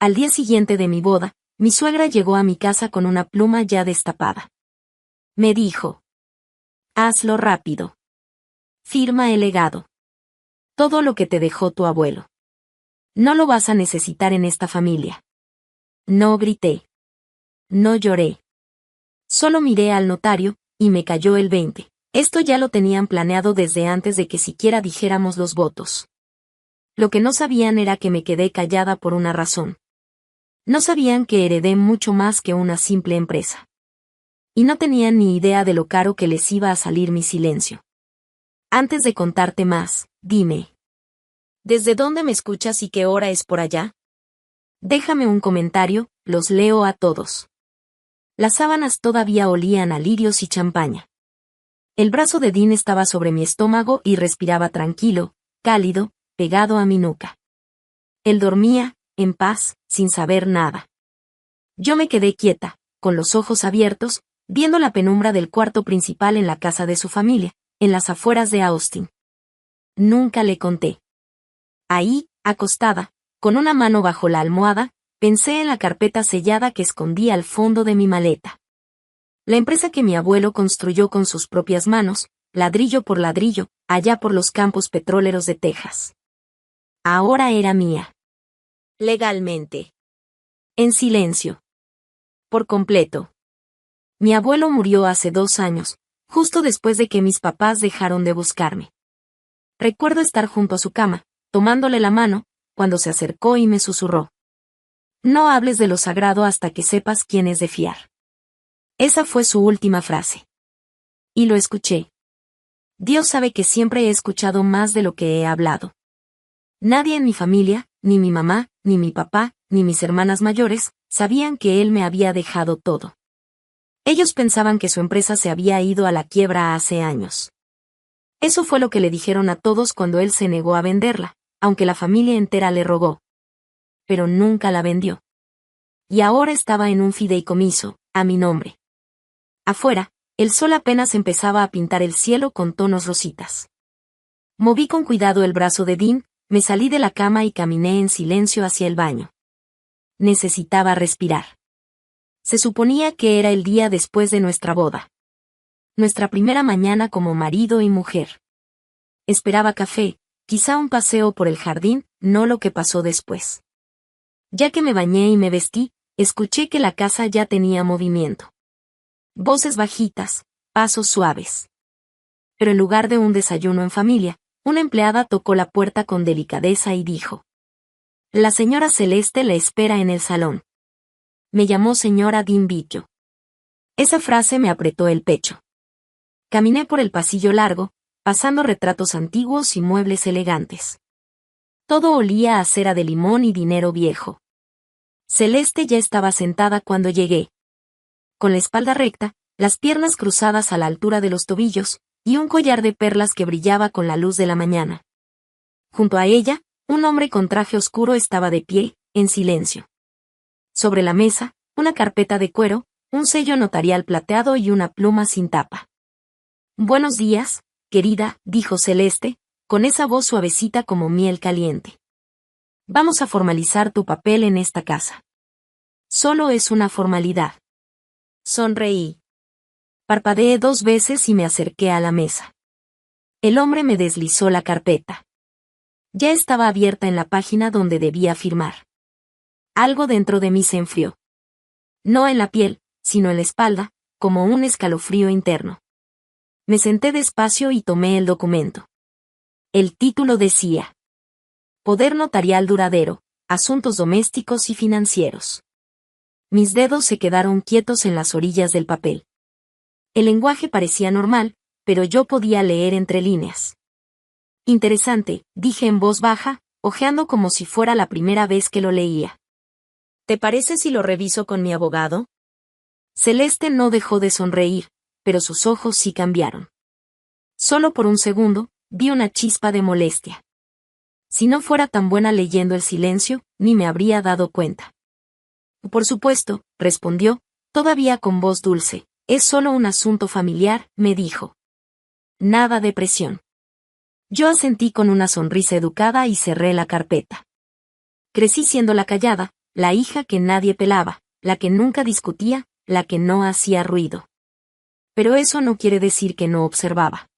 Al día siguiente de mi boda, mi suegra llegó a mi casa con una pluma ya destapada. Me dijo: hazlo rápido. Firma el legado. Todo lo que te dejó tu abuelo. No lo vas a necesitar en esta familia. No grité. No lloré. Solo miré al notario, y me cayó el 20. Esto ya lo tenían planeado desde antes de que siquiera dijéramos los votos. Lo que no sabían era que me quedé callada por una razón. No sabían que heredé mucho más que una simple empresa. Y no tenían ni idea de lo caro que les iba a salir mi silencio. Antes de contarte más, dime. ¿Desde dónde me escuchas y qué hora es por allá? Déjame un comentario, los leo a todos. Las sábanas todavía olían a lirios y champaña. El brazo de Dean estaba sobre mi estómago y respiraba tranquilo, cálido, pegado a mi nuca. Él dormía, en paz, sin saber nada. Yo me quedé quieta, con los ojos abiertos, viendo la penumbra del cuarto principal en la casa de su familia, en las afueras de Austin. Nunca le conté. Ahí, acostada, con una mano bajo la almohada, pensé en la carpeta sellada que escondía al fondo de mi maleta. La empresa que mi abuelo construyó con sus propias manos, ladrillo por ladrillo, allá por los campos petroleros de Texas. Ahora era mía. Legalmente. En silencio. Por completo. Mi abuelo murió hace 2 años, justo después de que mis papás dejaron de buscarme. Recuerdo estar junto a su cama, tomándole la mano, cuando se acercó y me susurró: no hables de lo sagrado hasta que sepas quién es de fiar. Esa fue su última frase. Y lo escuché. Dios sabe que siempre he escuchado más de lo que he hablado. Nadie en mi familia, ni mi mamá, ni mi papá, ni mis hermanas mayores, sabían que él me había dejado todo. Ellos pensaban que su empresa se había ido a la quiebra hace años. Eso fue lo que le dijeron a todos cuando él se negó a venderla, aunque la familia entera le rogó. Pero nunca la vendió. Y ahora estaba en un fideicomiso, a mi nombre. Afuera, el sol apenas empezaba a pintar el cielo con tonos rositas. Moví con cuidado el brazo de Dean, me salí de la cama y caminé en silencio hacia el baño. Necesitaba respirar. Se suponía que era el día después de nuestra boda. Nuestra primera mañana como marido y mujer. Esperaba café, quizá un paseo por el jardín, no lo que pasó después. Ya que me bañé y me vestí, escuché que la casa ya tenía movimiento. Voces bajitas, pasos suaves. Pero en lugar de un desayuno en familia, una empleada tocó la puerta con delicadeza y dijo: la señora Celeste la espera en el salón. Me llamó señora Dimbillo. Esa frase me apretó el pecho. Caminé por el pasillo largo, pasando retratos antiguos y muebles elegantes. Todo olía a cera de limón y dinero viejo. Celeste ya estaba sentada cuando llegué. Con la espalda recta, las piernas cruzadas a la altura de los tobillos, y un collar de perlas que brillaba con la luz de la mañana. Junto a ella, un hombre con traje oscuro estaba de pie, en silencio. Sobre la mesa, una carpeta de cuero, un sello notarial plateado y una pluma sin tapa. Buenos días, querida, dijo Celeste, con esa voz suavecita como miel caliente. Vamos a formalizar tu papel en esta casa. Solo es una formalidad. Sonreí. Parpadeé 2 veces y me acerqué a la mesa. El hombre me deslizó la carpeta. Ya estaba abierta en la página donde debía firmar. Algo dentro de mí se enfrió. No en la piel, sino en la espalda, como un escalofrío interno. Me senté despacio y tomé el documento. El título decía: Poder notarial duradero, asuntos domésticos y financieros. Mis dedos se quedaron quietos en las orillas del papel. El lenguaje parecía normal, pero yo podía leer entre líneas. Interesante, dije en voz baja, hojeando como si fuera la primera vez que lo leía. ¿Te parece si lo reviso con mi abogado? Celeste no dejó de sonreír, pero sus ojos sí cambiaron. Solo por un segundo, vi una chispa de molestia. Si no fuera tan buena leyendo el silencio, ni me habría dado cuenta. Por supuesto, respondió, todavía con voz dulce, es solo un asunto familiar, me dijo. Nada de presión. Yo asentí con una sonrisa educada y cerré la carpeta. Crecí siendo la callada, la hija que nadie pelaba, la que nunca discutía, la que no hacía ruido. Pero eso no quiere decir que no observaba.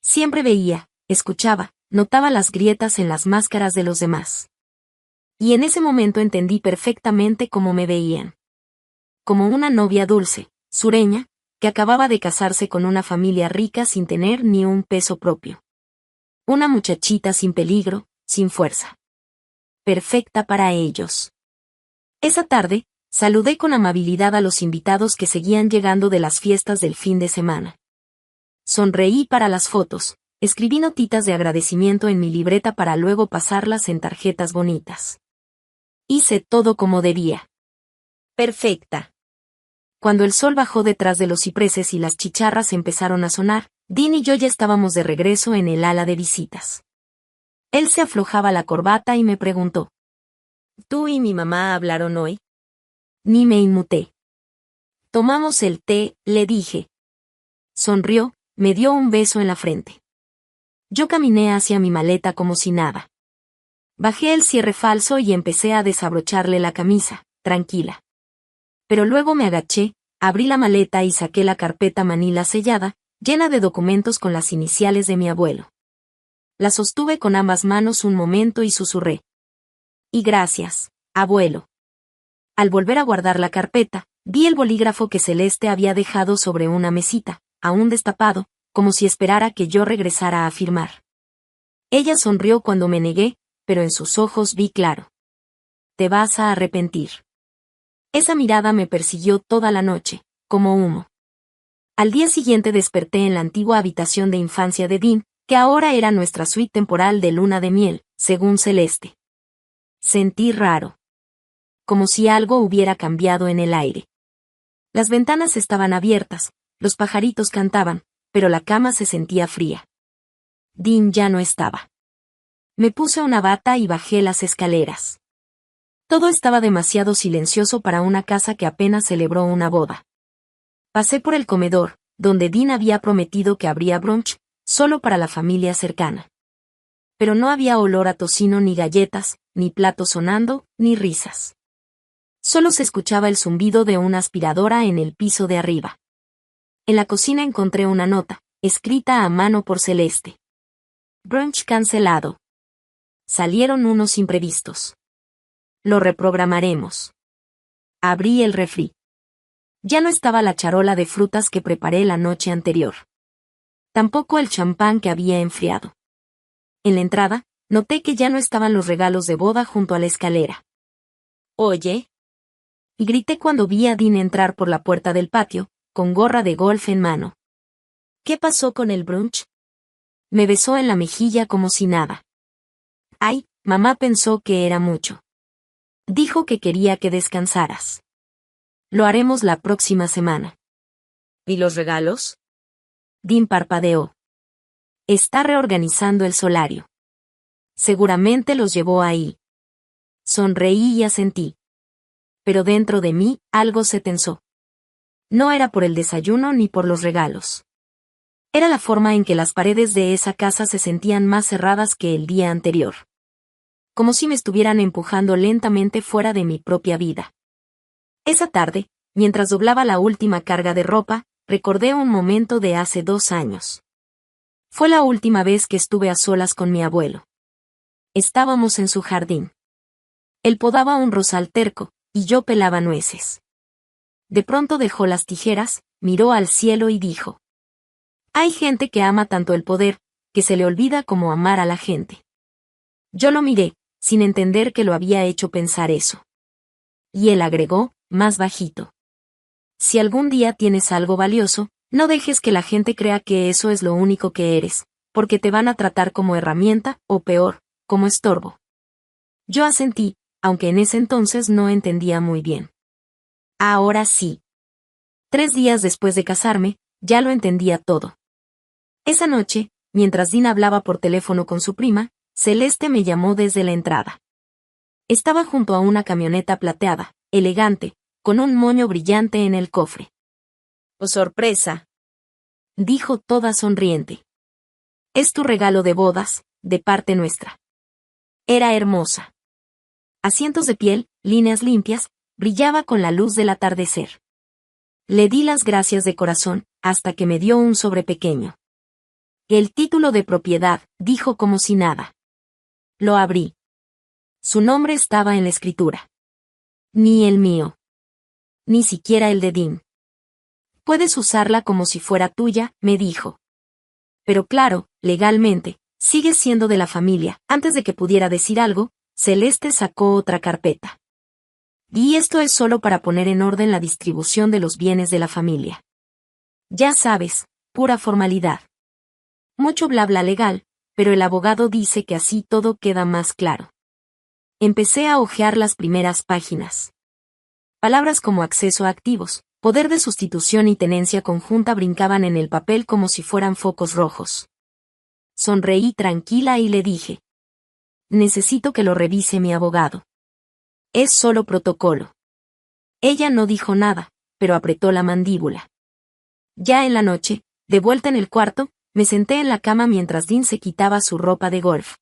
Siempre veía, escuchaba, notaba las grietas en las máscaras de los demás. Y en ese momento entendí perfectamente cómo me veían. Como una novia dulce, sureña, que acababa de casarse con una familia rica sin tener ni un peso propio. Una muchachita sin peligro, sin fuerza. Perfecta para ellos. Esa tarde, saludé con amabilidad a los invitados que seguían llegando de las fiestas del fin de semana. Sonreí para las fotos, escribí notitas de agradecimiento en mi libreta para luego pasarlas en tarjetas bonitas. Hice todo como debía. Perfecta. Cuando el sol bajó detrás de los cipreses y las chicharras empezaron a sonar, Dean y yo ya estábamos de regreso en el ala de visitas. Él se aflojaba la corbata y me preguntó: ¿Tú y mi mamá hablaron hoy? Ni me inmuté. Tomamos el té, le dije. Sonrió, me dio un beso en la frente. Yo caminé hacia mi maleta como si nada. Bajé el cierre falso y empecé a desabrocharle la camisa, tranquila. Pero luego me agaché, abrí la maleta y saqué la carpeta manila sellada, llena de documentos con las iniciales de mi abuelo. La sostuve con ambas manos un momento y susurré: Y gracias, abuelo. Al volver a guardar la carpeta, vi el bolígrafo que Celeste había dejado sobre una mesita, aún destapado, como si esperara que yo regresara a firmar. Ella sonrió cuando me negué, pero en sus ojos vi claro. Te vas a arrepentir. Esa mirada me persiguió toda la noche, como humo. Al día siguiente desperté en la antigua habitación de infancia de Dean, que ahora era nuestra suite temporal de luna de miel, según Celeste. Sentí raro. Como si algo hubiera cambiado en el aire. Las ventanas estaban abiertas, los pajaritos cantaban, pero la cama se sentía fría. Dean ya no estaba. Me puse una bata y bajé las escaleras. Todo estaba demasiado silencioso para una casa que apenas celebró una boda. Pasé por el comedor, donde Dean había prometido que habría brunch, solo para la familia cercana. Pero no había olor a tocino ni galletas, ni platos sonando, ni risas. Solo se escuchaba el zumbido de una aspiradora en el piso de arriba. En la cocina encontré una nota, escrita a mano por Celeste. Brunch cancelado. Salieron unos imprevistos. Lo reprogramaremos. Abrí el refri. Ya no estaba la charola de frutas que preparé la noche anterior. Tampoco el champán que había enfriado. En la entrada, noté que ya no estaban los regalos de boda junto a la escalera. Oye. Y grité cuando vi a Dean entrar por la puerta del patio, con gorra de golf en mano. ¿Qué pasó con el brunch? Me besó en la mejilla como si nada. Ay, mamá pensó que era mucho. Dijo que quería que descansaras. Lo haremos la próxima semana. ¿Y los regalos? Dean parpadeó. Está reorganizando el solario. Seguramente los llevó ahí. Sonreí y asentí. Pero dentro de mí, algo se tensó. No era por el desayuno ni por los regalos. Era la forma en que las paredes de esa casa se sentían más cerradas que el día anterior. Como si me estuvieran empujando lentamente fuera de mi propia vida. Esa tarde, mientras doblaba la última carga de ropa, recordé un momento de hace 2 años. Fue la última vez que estuve a solas con mi abuelo. Estábamos en su jardín. Él podaba un rosal terco, y yo pelaba nueces. De pronto dejó las tijeras, miró al cielo y dijo: Hay gente que ama tanto el poder, que se le olvida cómo amar a la gente. Yo lo miré, sin entender que lo había hecho pensar eso. Y él agregó, más bajito: Si algún día tienes algo valioso, no dejes que la gente crea que eso es lo único que eres, porque te van a tratar como herramienta, o peor, como estorbo. Yo asentí, aunque en ese entonces no entendía muy bien. Ahora sí. 3 días después de casarme, ya lo entendía todo. Esa noche, mientras Dean hablaba por teléfono con su prima, Celeste me llamó desde la entrada. Estaba junto a una camioneta plateada, elegante, con un moño brillante en el cofre. ¡Oh, sorpresa!, dijo toda sonriente. Es tu regalo de bodas, de parte nuestra. Era hermosa. Asientos de piel, líneas limpias, brillaba con la luz del atardecer. Le di las gracias de corazón, hasta que me dio un sobre pequeño. El título de propiedad, dijo como si nada. Lo abrí. Su nombre estaba en la escritura. Ni el mío. Ni siquiera el de Dean. Puedes usarla como si fuera tuya, me dijo. Pero claro, legalmente, sigues siendo de la familia. Antes de que pudiera decir algo, Celeste sacó otra carpeta. Y esto es solo para poner en orden la distribución de los bienes de la familia. Ya sabes, pura formalidad. Mucho bla bla legal, pero el abogado dice que así todo queda más claro. Empecé a hojear las primeras páginas. Palabras como acceso a activos, poder de sustitución y tenencia conjunta brincaban en el papel como si fueran focos rojos. Sonreí tranquila y le dije: necesito que lo revise mi abogado. Es solo protocolo. Ella no dijo nada, pero apretó la mandíbula. Ya en la noche, de vuelta en el cuarto, me senté en la cama mientras Dean se quitaba su ropa de golf.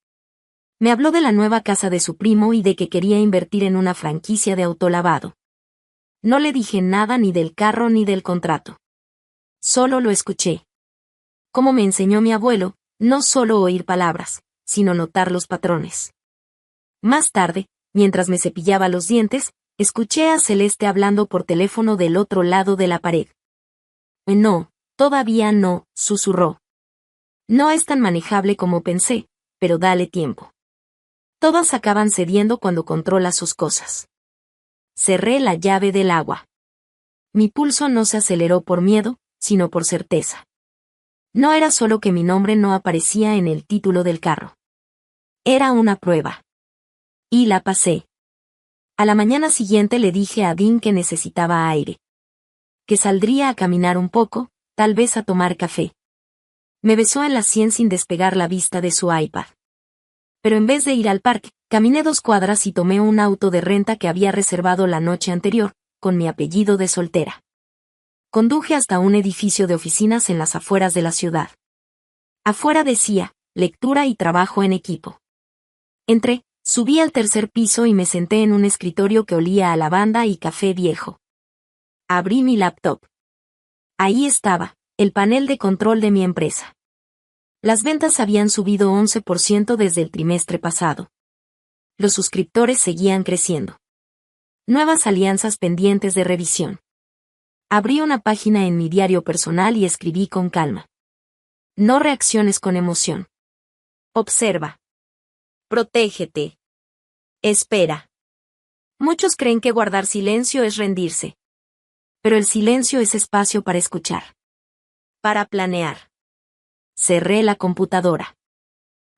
Me habló de la nueva casa de su primo y de que quería invertir en una franquicia de autolavado. No le dije nada ni del carro ni del contrato. Solo lo escuché. Como me enseñó mi abuelo, no solo oír palabras, sino notar los patrones. Más tarde, mientras me cepillaba los dientes, escuché a Celeste hablando por teléfono del otro lado de la pared. No, todavía no, susurró. No es tan manejable como pensé, pero dale tiempo. Todas acaban cediendo cuando controla sus cosas. Cerré la llave del agua. Mi pulso no se aceleró por miedo, sino por certeza. No era solo que mi nombre no aparecía en el título del carro. Era una prueba. Y la pasé. A la mañana siguiente le dije a Dean que necesitaba aire. Que saldría a caminar un poco, tal vez a tomar café. Me besó en la sien sin despegar la vista de su iPad. Pero en vez de ir al parque, caminé 2 cuadras y tomé un auto de renta que había reservado la noche anterior, con mi apellido de soltera. Conduje hasta un edificio de oficinas en las afueras de la ciudad. Afuera decía, lectura y trabajo en equipo. Entré, subí al 3er piso y me senté en un escritorio que olía a lavanda y café viejo. Abrí mi laptop. Ahí estaba, el panel de control de mi empresa. Las ventas habían subido 11% desde el trimestre pasado. Los suscriptores seguían creciendo. Nuevas alianzas pendientes de revisión. Abrí una página en mi diario personal y escribí con calma. No reacciones con emoción. Observa. Protégete. Espera. Muchos creen que guardar silencio es rendirse. Pero el silencio es espacio para escuchar. Para planear. Cerré la computadora.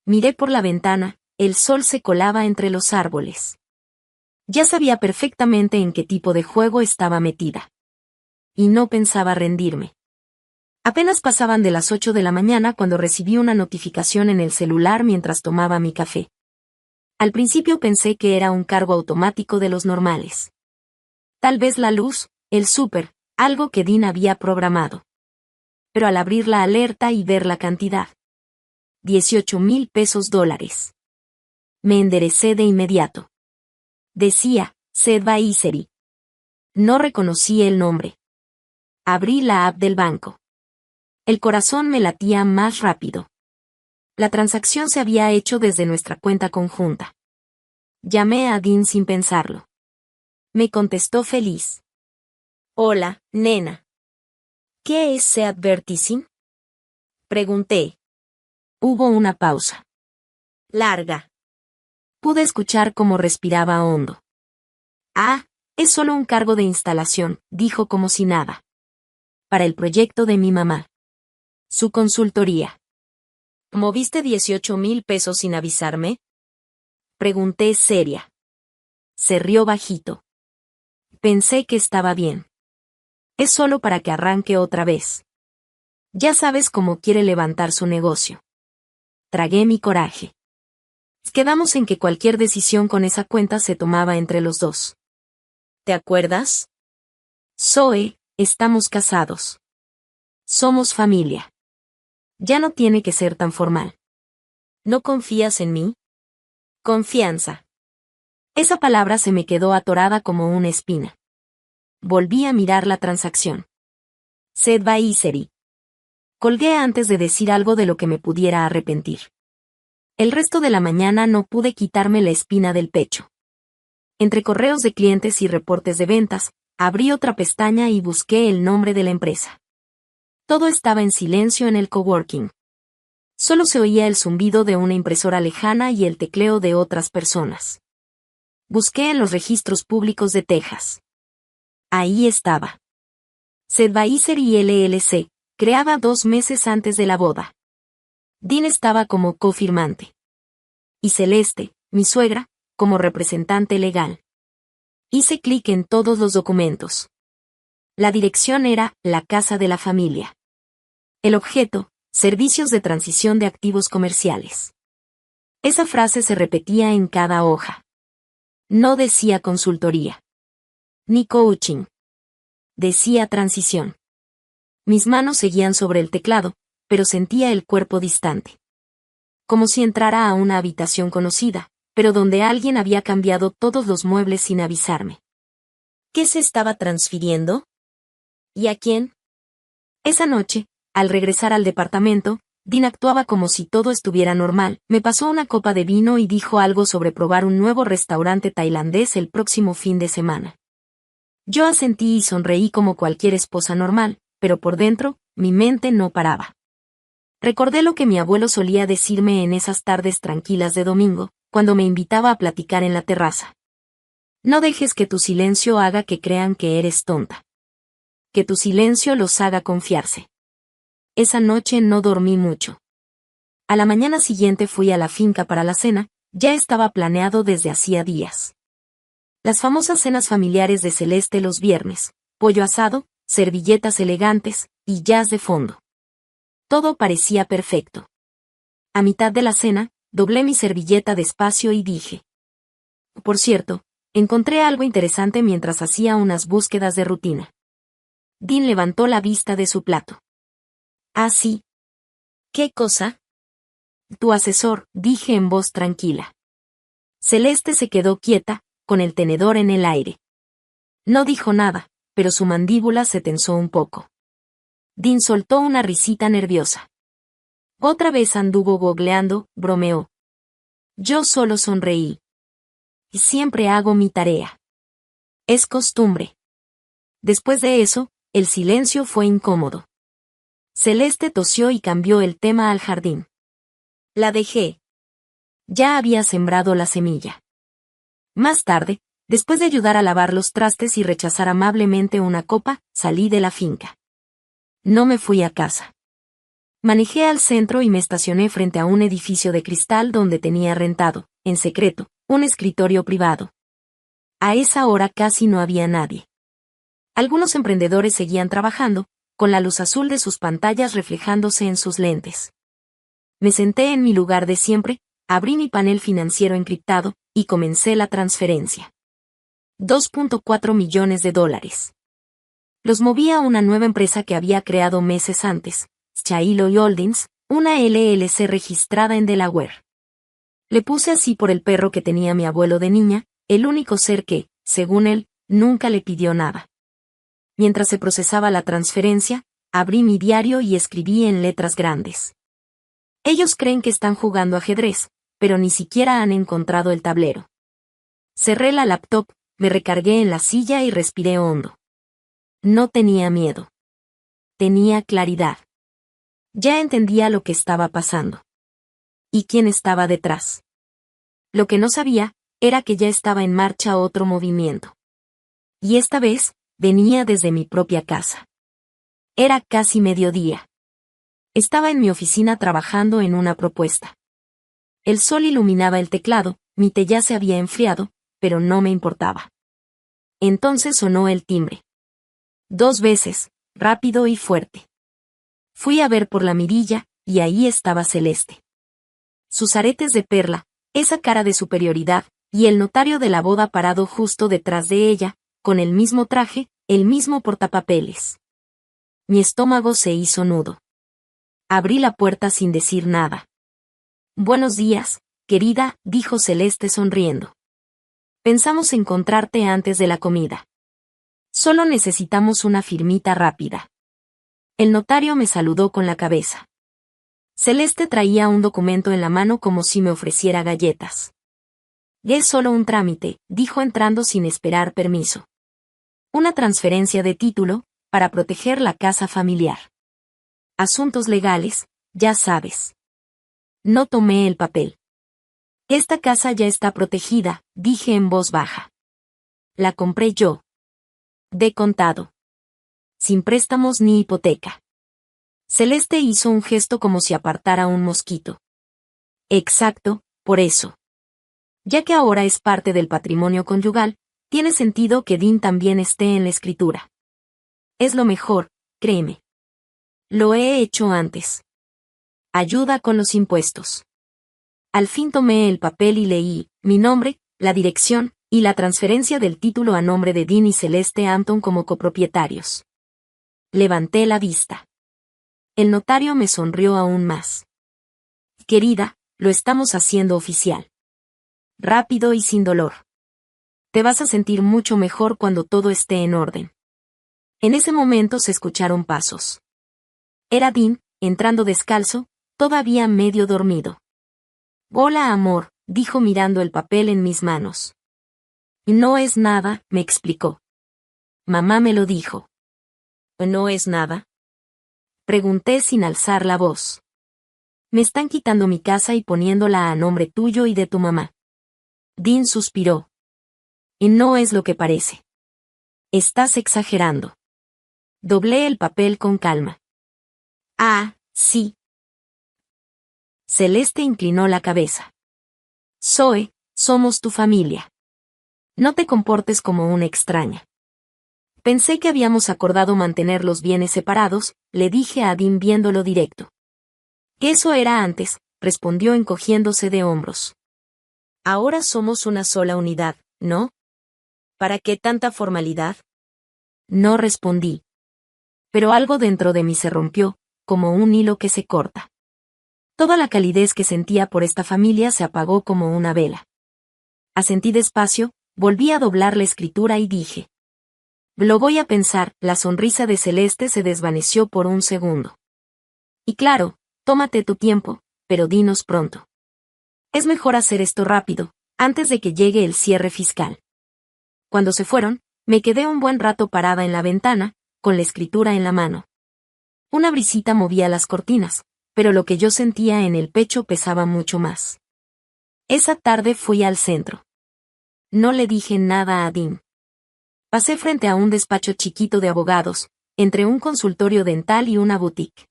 Miré por la ventana, el sol se colaba entre los árboles. Ya sabía perfectamente en qué tipo de juego estaba metida. Y no pensaba rendirme. Apenas pasaban de las 8 de la mañana cuando recibí una notificación en el celular mientras tomaba mi café. Al principio pensé que era un cargo automático de los normales. Tal vez la luz, el súper, algo que Dean había programado. Pero al abrir la alerta y ver la cantidad. 18,000 pesos dólares. Me enderecé de inmediato. Decía, Seth Baiseri. No reconocí el nombre. Abrí la app del banco. El corazón me latía más rápido. La transacción se había hecho desde nuestra cuenta conjunta. Llamé a Dean sin pensarlo. Me contestó feliz. Hola, nena. ¿Qué es Advertising? Pregunté. Hubo una pausa. Larga. Pude escuchar cómo respiraba hondo. Ah, es solo un cargo de instalación, dijo como si nada. Para el proyecto de mi mamá. Su consultoría. ¿Moviste 18,000 pesos sin avisarme? Pregunté seria. Se rió bajito. Pensé que estaba bien. Es solo para que arranque otra vez. Ya sabes cómo quiere levantar su negocio. Tragué mi coraje. Quedamos en que cualquier decisión con esa cuenta se tomaba entre los dos. ¿Te acuerdas? Zoe, estamos casados. Somos familia. Ya no tiene que ser tan formal. ¿No confías en mí? Confianza. Esa palabra se me quedó atorada como una espina. Volví a mirar la transacción. Advisory. Colgué antes de decir algo de lo que me pudiera arrepentir. El resto de la mañana no pude quitarme la espina del pecho. Entre correos de clientes y reportes de ventas, abrí otra pestaña y busqué el nombre de la empresa. Todo estaba en silencio en el coworking. Solo se oía el zumbido de una impresora lejana y el tecleo de otras personas. Busqué en los registros públicos de Texas. Ahí estaba. Advisory LLC, creada 2 meses antes de la boda. Dean estaba como cofirmante. Y Celeste, mi suegra, como representante legal. Hice clic en todos los documentos. La dirección era la casa de la familia. El objeto, servicios de transición de activos comerciales. Esa frase se repetía en cada hoja. No decía consultoría. Ni coaching. Decía transición. Mis manos seguían sobre el teclado, pero sentía el cuerpo distante. Como si entrara a una habitación conocida, pero donde alguien había cambiado todos los muebles sin avisarme. ¿Qué se estaba transfiriendo? ¿Y a quién? Esa noche, al regresar al departamento, Dean actuaba como si todo estuviera normal. Me pasó una copa de vino y dijo algo sobre probar un nuevo restaurante tailandés el próximo fin de semana. Yo asentí y sonreí como cualquier esposa normal, pero por dentro, mi mente no paraba. Recordé lo que mi abuelo solía decirme en esas tardes tranquilas de domingo, cuando me invitaba a platicar en la terraza. No dejes que tu silencio haga que crean que eres tonta. Que tu silencio los haga confiarse. Esa noche no dormí mucho. A la mañana siguiente fui a la finca para la cena, ya estaba planeado desde hacía días. Las famosas cenas familiares de Celeste los viernes, pollo asado, servilletas elegantes, y jazz de fondo. Todo parecía perfecto. A mitad de la cena, doblé mi servilleta despacio y dije. Por cierto, encontré algo interesante mientras hacía unas búsquedas de rutina. Dean levantó la vista de su plato. Ah, sí. ¿Qué cosa? Tu asesor, dije en voz tranquila. Celeste se quedó quieta, con el tenedor en el aire. No dijo nada, pero su mandíbula se tensó un poco. Dean soltó una risita nerviosa. Otra vez anduvo googleando, bromeó. Yo solo sonreí. Siempre hago mi tarea. Es costumbre. Después de eso, el silencio fue incómodo. Celeste tosió y cambió el tema al jardín. La dejé. Ya había sembrado la semilla. Más tarde, después de ayudar a lavar los trastes y rechazar amablemente una copa, salí de la finca. No me fui a casa. Manejé al centro y me estacioné frente a un edificio de cristal donde tenía rentado, en secreto, un escritorio privado. A esa hora casi no había nadie. Algunos emprendedores seguían trabajando, con la luz azul de sus pantallas reflejándose en sus lentes. Me senté en mi lugar de siempre, abrí mi panel financiero encriptado, y comencé la transferencia. $2.4 millones. Los moví a una nueva empresa que había creado meses antes, Shiloh Holdings, una LLC registrada en Delaware. Le puse así por el perro que tenía mi abuelo de niña, el único ser que, según él, nunca le pidió nada. Mientras se procesaba la transferencia, abrí mi diario y escribí en letras grandes. Ellos creen que están jugando ajedrez, pero ni siquiera han encontrado el tablero. Cerré la laptop, me recargué en la silla y respiré hondo. No tenía miedo. Tenía claridad. Ya entendía lo que estaba pasando. ¿Y quién estaba detrás? Lo que no sabía, era que ya estaba en marcha otro movimiento. Y esta vez, venía desde mi propia casa. Era casi mediodía. Estaba en mi oficina trabajando en una propuesta. El sol iluminaba el teclado, mi té ya se había enfriado, pero no me importaba. Entonces sonó el timbre. 2 veces, rápido y fuerte. Fui a ver por la mirilla, y ahí estaba Celeste. Sus aretes de perla, esa cara de superioridad, y el notario de la boda parado justo detrás de ella, con el mismo traje, el mismo portapapeles. Mi estómago se hizo nudo. Abrí la puerta sin decir nada. Buenos días, querida, dijo Celeste sonriendo. Pensamos encontrarte antes de la comida. Solo necesitamos una firmita rápida. El notario me saludó con la cabeza. Celeste traía un documento en la mano como si me ofreciera galletas. Es solo un trámite, dijo entrando sin esperar permiso. Una transferencia de título, para proteger la casa familiar. Asuntos legales, ya sabes. No tomé el papel. Esta casa ya está protegida, dije en voz baja. La compré yo. De contado. Sin préstamos ni hipoteca. Celeste hizo un gesto como si apartara un mosquito. Exacto, por eso. Ya que ahora es parte del patrimonio conyugal, tiene sentido que Dean también esté en la escritura. Es lo mejor, créeme. Lo he hecho antes. Ayuda con los impuestos. Al fin tomé el papel y leí, mi nombre, la dirección, y la transferencia del título a nombre de Dean y Celeste Hampton como copropietarios. Levanté la vista. El notario me sonrió aún más. Querida, lo estamos haciendo oficial. Rápido y sin dolor. Te vas a sentir mucho mejor cuando todo esté en orden. En ese momento se escucharon pasos. Era Dean, entrando descalzo, todavía medio dormido. Hola amor, dijo mirando el papel en mis manos. No es nada, me explicó. Mamá me lo dijo. ¿No es nada? Pregunté sin alzar la voz. Me están quitando mi casa y poniéndola a nombre tuyo y de tu mamá. Dean suspiró. Y no es lo que parece. Estás exagerando. Doblé el papel con calma. Ah, sí. Celeste inclinó la cabeza. Zoe, somos tu familia. No te comportes como una extraña. Pensé que habíamos acordado mantener los bienes separados, le dije a Dean viéndolo directo. Que eso era antes, respondió encogiéndose de hombros. Ahora somos una sola unidad, ¿no? ¿Para qué tanta formalidad? No respondí. Pero algo dentro de mí se rompió, como un hilo que se corta. Toda la calidez que sentía por esta familia se apagó como una vela. Asentí despacio, volví a doblar la escritura y dije. Lo voy a pensar, la sonrisa de Celeste se desvaneció por un segundo. Y claro, tómate tu tiempo, pero dinos pronto. Es mejor hacer esto rápido, antes de que llegue el cierre fiscal. Cuando se fueron, me quedé un buen rato parada en la ventana, con la escritura en la mano. Una brisita movía las cortinas, pero lo que yo sentía en el pecho pesaba mucho más. Esa tarde fui al centro. No le dije nada a Dean. Pasé frente a un despacho chiquito de abogados, entre un consultorio dental y una boutique.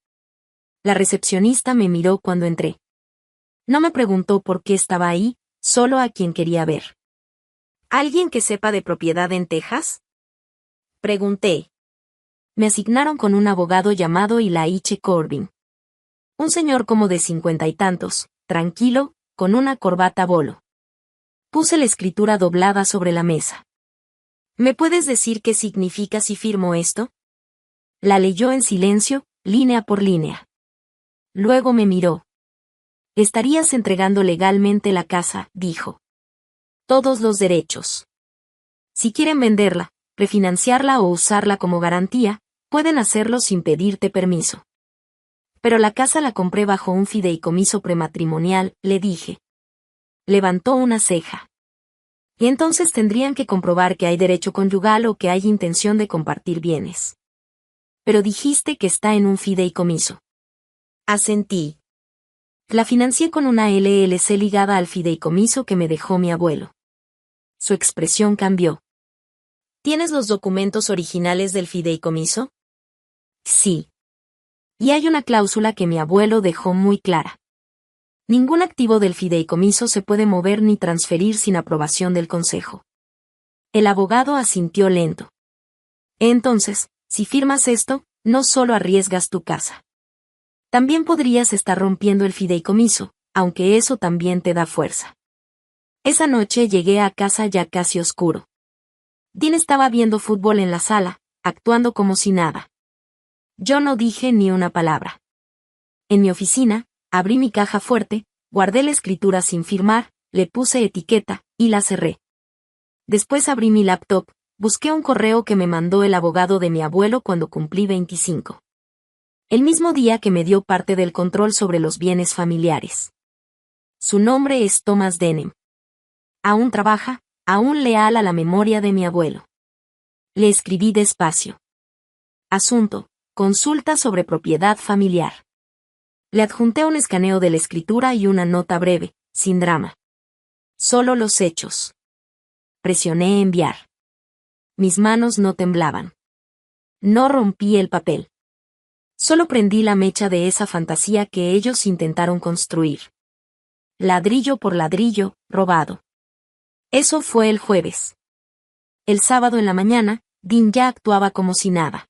La recepcionista me miró cuando entré. No me preguntó por qué estaba ahí, solo a quien quería ver. ¿Alguien que sepa de propiedad en Texas? Pregunté. Me asignaron con un abogado llamado Ilaiche Corbin. Un señor como de 50 y tantos, tranquilo, con una corbata bolo. Puse la escritura doblada sobre la mesa. ¿Me puedes decir qué significa si firmo esto? La leyó en silencio, línea por línea. Luego me miró. Estarías entregando legalmente la casa, dijo. Todos los derechos. Si quieren venderla, refinanciarla o usarla como garantía, pueden hacerlo sin pedirte permiso. Pero la casa la compré bajo un fideicomiso prematrimonial, le dije. Levantó una ceja. Y entonces tendrían que comprobar que hay derecho conyugal o que hay intención de compartir bienes. Pero dijiste que está en un fideicomiso. Asentí. La financié con una LLC ligada al fideicomiso que me dejó mi abuelo. Su expresión cambió. ¿Tienes los documentos originales del fideicomiso? Sí. Y hay una cláusula que mi abuelo dejó muy clara. Ningún activo del fideicomiso se puede mover ni transferir sin aprobación del consejo. El abogado asintió lento. Entonces, si firmas esto, no solo arriesgas tu casa. También podrías estar rompiendo el fideicomiso, aunque eso también te da fuerza. Esa noche llegué a casa ya casi oscuro. Dean estaba viendo fútbol en la sala, actuando como si nada. Yo no dije ni una palabra. En mi oficina, abrí mi caja fuerte, guardé la escritura sin firmar, le puse etiqueta, y la cerré. Después abrí mi laptop, busqué un correo que me mandó el abogado de mi abuelo cuando cumplí 25. El mismo día que me dio parte del control sobre los bienes familiares. Su nombre es Thomas Denham. Aún trabaja, aún leal a la memoria de mi abuelo. Le escribí despacio. Asunto: consulta sobre propiedad familiar. Le adjunté un escaneo de la escritura y una nota breve, sin drama. Solo los hechos. Presioné enviar. Mis manos no temblaban. No rompí el papel. Solo prendí la mecha de esa fantasía que ellos intentaron construir. Ladrillo por ladrillo, robado. Eso fue el jueves. El sábado en la mañana, Dean ya actuaba como si nada.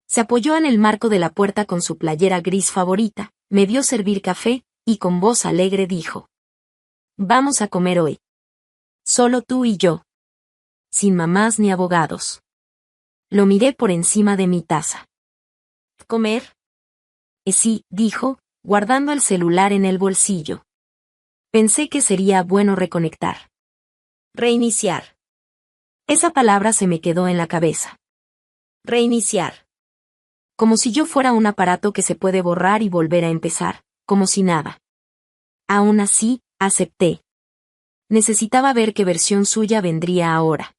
Se apoyó en el marco de la puerta con su playera gris favorita, me vio servir café, y con voz alegre dijo: «Vamos a comer hoy. Solo tú y yo. Sin mamás ni abogados». Lo miré por encima de mi taza. ¿Comer? Sí, dijo, guardando el celular en el bolsillo. Pensé que sería bueno reconectar. Reiniciar. Esa palabra se me quedó en la cabeza. Reiniciar. Como si yo fuera un aparato que se puede borrar y volver a empezar, como si nada. Aún así, acepté. Necesitaba ver qué versión suya vendría ahora.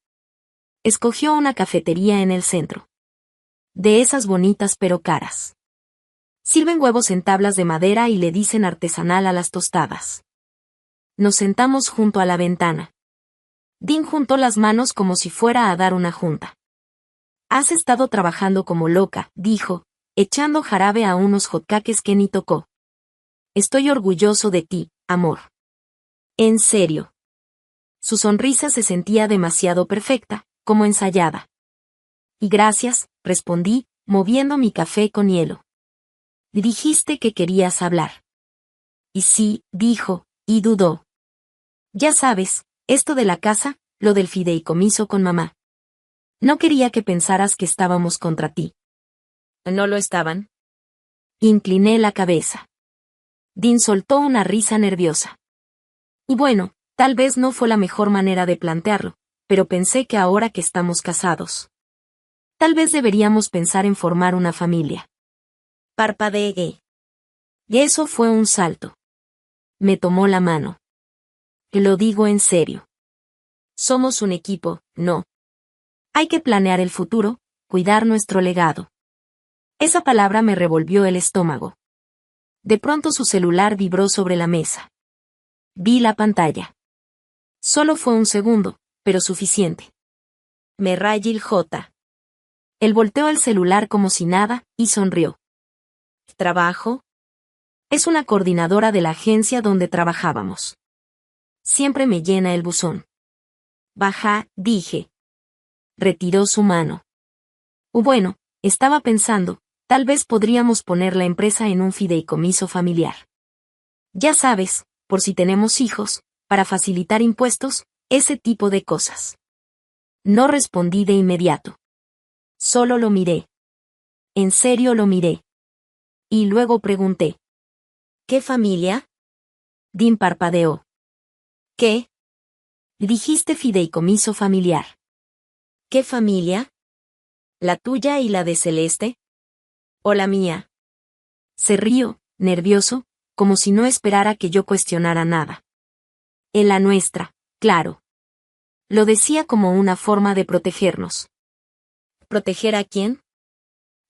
Escogió una cafetería en el centro. De esas bonitas pero caras. Sirven huevos en tablas de madera y le dicen artesanal a las tostadas. Nos sentamos junto a la ventana. Dean juntó las manos como si fuera a dar una junta. «Has estado trabajando como loca», dijo, echando jarabe a unos hotcakes que ni tocó. «Estoy orgulloso de ti, amor». «¿En serio?». Su sonrisa se sentía demasiado perfecta, como ensayada. «Y gracias», respondí, moviendo mi café con hielo. «Dijiste que querías hablar». «Y sí», dijo, y dudó. «Ya sabes, esto de la casa, lo del fideicomiso con mamá. No quería que pensaras que estábamos contra ti». ¿No lo estaban? Incliné la cabeza. Dean soltó una risa nerviosa. Y bueno, tal vez no fue la mejor manera de plantearlo, pero pensé que ahora que estamos casados, tal vez deberíamos pensar en formar una familia. Parpadeé. Y eso fue un salto. Me tomó la mano. Lo digo en serio. Somos un equipo, ¿no? Hay que planear el futuro, cuidar nuestro legado. Esa palabra me revolvió el estómago. De pronto su celular vibró sobre la mesa. Vi la pantalla. Solo fue un segundo, pero suficiente. Merrayil J. Él volteó el celular como si nada, y sonrió. ¿Trabajo? Es una coordinadora de la agencia donde trabajábamos. Siempre me llena el buzón. Baja, dije. Retiró su mano. Bueno, estaba pensando, tal vez podríamos poner la empresa en un fideicomiso familiar. Ya sabes, por si tenemos hijos, para facilitar impuestos, ese tipo de cosas. No respondí de inmediato. Solo lo miré. En serio lo miré. Y luego pregunté. ¿Qué familia? Dean parpadeó. ¿Qué? Dijiste fideicomiso familiar. ¿Qué familia? ¿La tuya y la de Celeste? ¿O la mía? Se rió, nervioso, como si no esperara que yo cuestionara nada. En la nuestra, claro. Lo decía como una forma de protegernos. ¿Proteger a quién?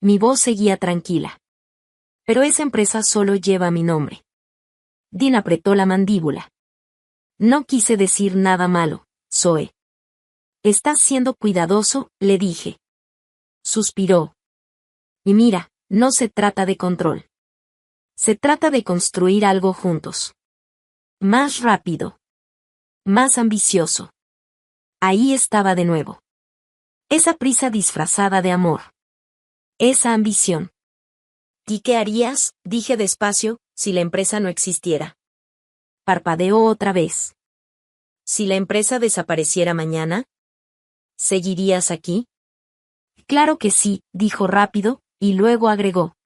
Mi voz seguía tranquila. Pero esa empresa solo lleva mi nombre. Dean apretó la mandíbula. No quise decir nada malo, Zoe. Estás siendo cuidadoso, le dije. Suspiró. Y mira, no se trata de control. Se trata de construir algo juntos. Más rápido. Más ambicioso. Ahí estaba de nuevo. Esa prisa disfrazada de amor. Esa ambición. ¿Y qué harías? Dije despacio, si la empresa no existiera. Parpadeó otra vez. ¿Si la empresa desapareciera mañana? ¿Seguirías aquí? Claro que sí, dijo rápido, y luego agregó.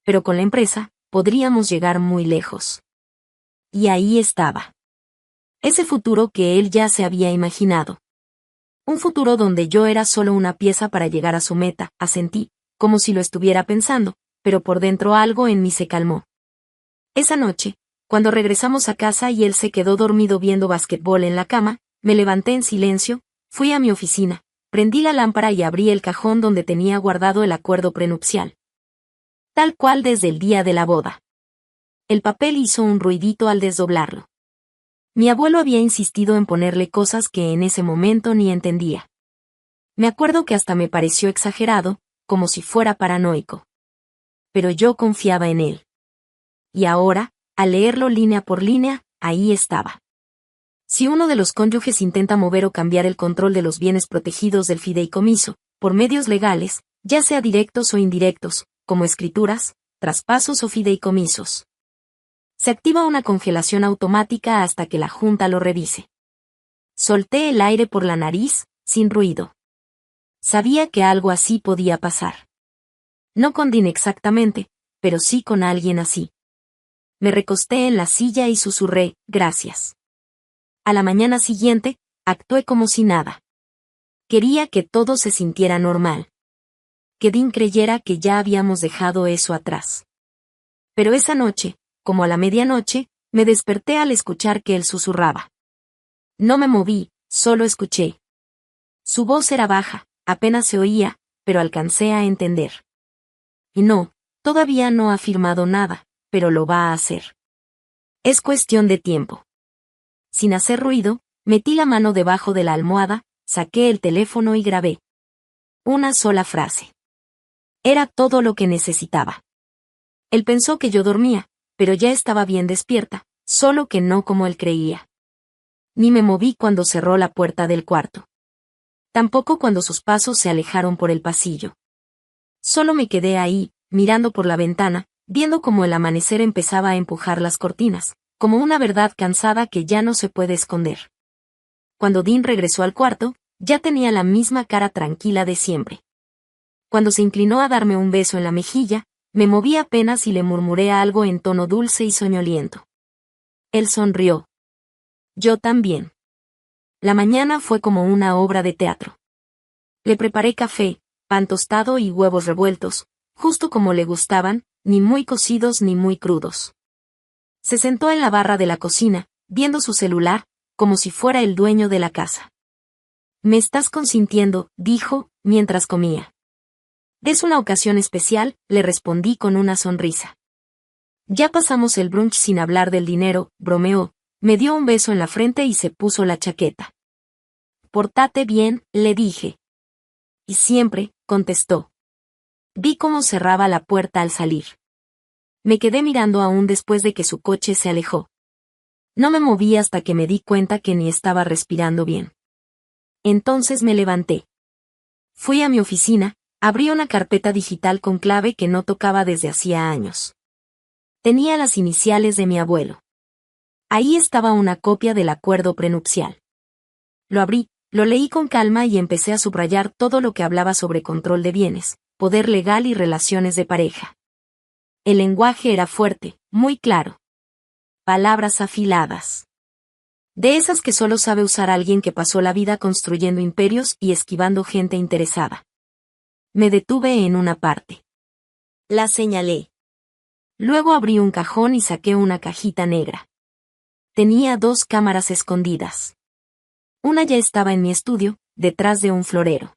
Pero con la empresa, podríamos llegar muy lejos. Y ahí estaba. Ese futuro que él ya se había imaginado. Un futuro donde yo era solo una pieza para llegar a su meta, asentí, como si lo estuviera pensando, pero por dentro algo en mí se calmó. Esa noche, cuando regresamos a casa y él se quedó dormido viendo basquetbol en la cama, me levanté en silencio, fui a mi oficina, prendí la lámpara y abrí el cajón donde tenía guardado el acuerdo prenupcial. Tal cual desde el día de la boda. El papel hizo un ruidito al desdoblarlo. Mi abuelo había insistido en ponerle cosas que en ese momento ni entendía. Me acuerdo que hasta me pareció exagerado, como si fuera paranoico. Pero yo confiaba en él. Y ahora, al leerlo línea por línea, ahí estaba. Si uno de los cónyuges intenta mover o cambiar el control de los bienes protegidos del fideicomiso, por medios legales, ya sea directos o indirectos, como escrituras, traspasos o fideicomisos, se activa una congelación automática hasta que la Junta lo revise. Solté el aire por la nariz, sin ruido. Sabía que algo así podía pasar. No con Dean exactamente, pero sí con alguien así. Me recosté en la silla y susurré, gracias. A la mañana siguiente, actué como si nada. Quería que todo se sintiera normal. Que Dean creyera que ya habíamos dejado eso atrás. Pero esa noche, como a la medianoche, me desperté al escuchar que él susurraba. No me moví, solo escuché. Su voz era baja, apenas se oía, pero alcancé a entender. Y no, todavía no ha firmado nada, pero lo va a hacer. Es cuestión de tiempo. Sin hacer ruido, metí la mano debajo de la almohada, saqué el teléfono y grabé. Una sola frase. Era todo lo que necesitaba. Él pensó que yo dormía, pero ya estaba bien despierta, solo que no como él creía. Ni me moví cuando cerró la puerta del cuarto. Tampoco cuando sus pasos se alejaron por el pasillo. Solo me quedé ahí, mirando por la ventana, viendo cómo el amanecer empezaba a empujar las cortinas, como una verdad cansada que ya no se puede esconder. Cuando Dean regresó al cuarto, ya tenía la misma cara tranquila de siempre. Cuando se inclinó a darme un beso en la mejilla, me moví apenas y le murmuré algo en tono dulce y soñoliento. Él sonrió. Yo también. La mañana fue como una obra de teatro. Le preparé café, pan tostado y huevos revueltos, justo como le gustaban, ni muy cocidos ni muy crudos. Se sentó en la barra de la cocina, viendo su celular, como si fuera el dueño de la casa. Me estás consintiendo, dijo, mientras comía. Es una ocasión especial, le respondí con una sonrisa. Ya pasamos el brunch sin hablar del dinero, bromeó, me dio un beso en la frente y se puso la chaqueta. Pórtate bien, le dije. Y siempre, contestó. Vi cómo cerraba la puerta al salir. Me quedé mirando aún después de que su coche se alejó. No me moví hasta que me di cuenta que ni estaba respirando bien. Entonces me levanté. Fui a mi oficina, abrí una carpeta digital con clave que no tocaba desde hacía años. Tenía las iniciales de mi abuelo. Ahí estaba una copia del acuerdo prenupcial. Lo abrí, lo leí con calma y empecé a subrayar todo lo que hablaba sobre control de bienes, poder legal y relaciones de pareja. El lenguaje era fuerte, muy claro. Palabras afiladas. De esas que solo sabe usar alguien que pasó la vida construyendo imperios y esquivando gente interesada. Me detuve en una parte. La señalé. Luego abrí un cajón y saqué una cajita negra. Tenía 2 cámaras escondidas. Una ya estaba en mi estudio, detrás de un florero.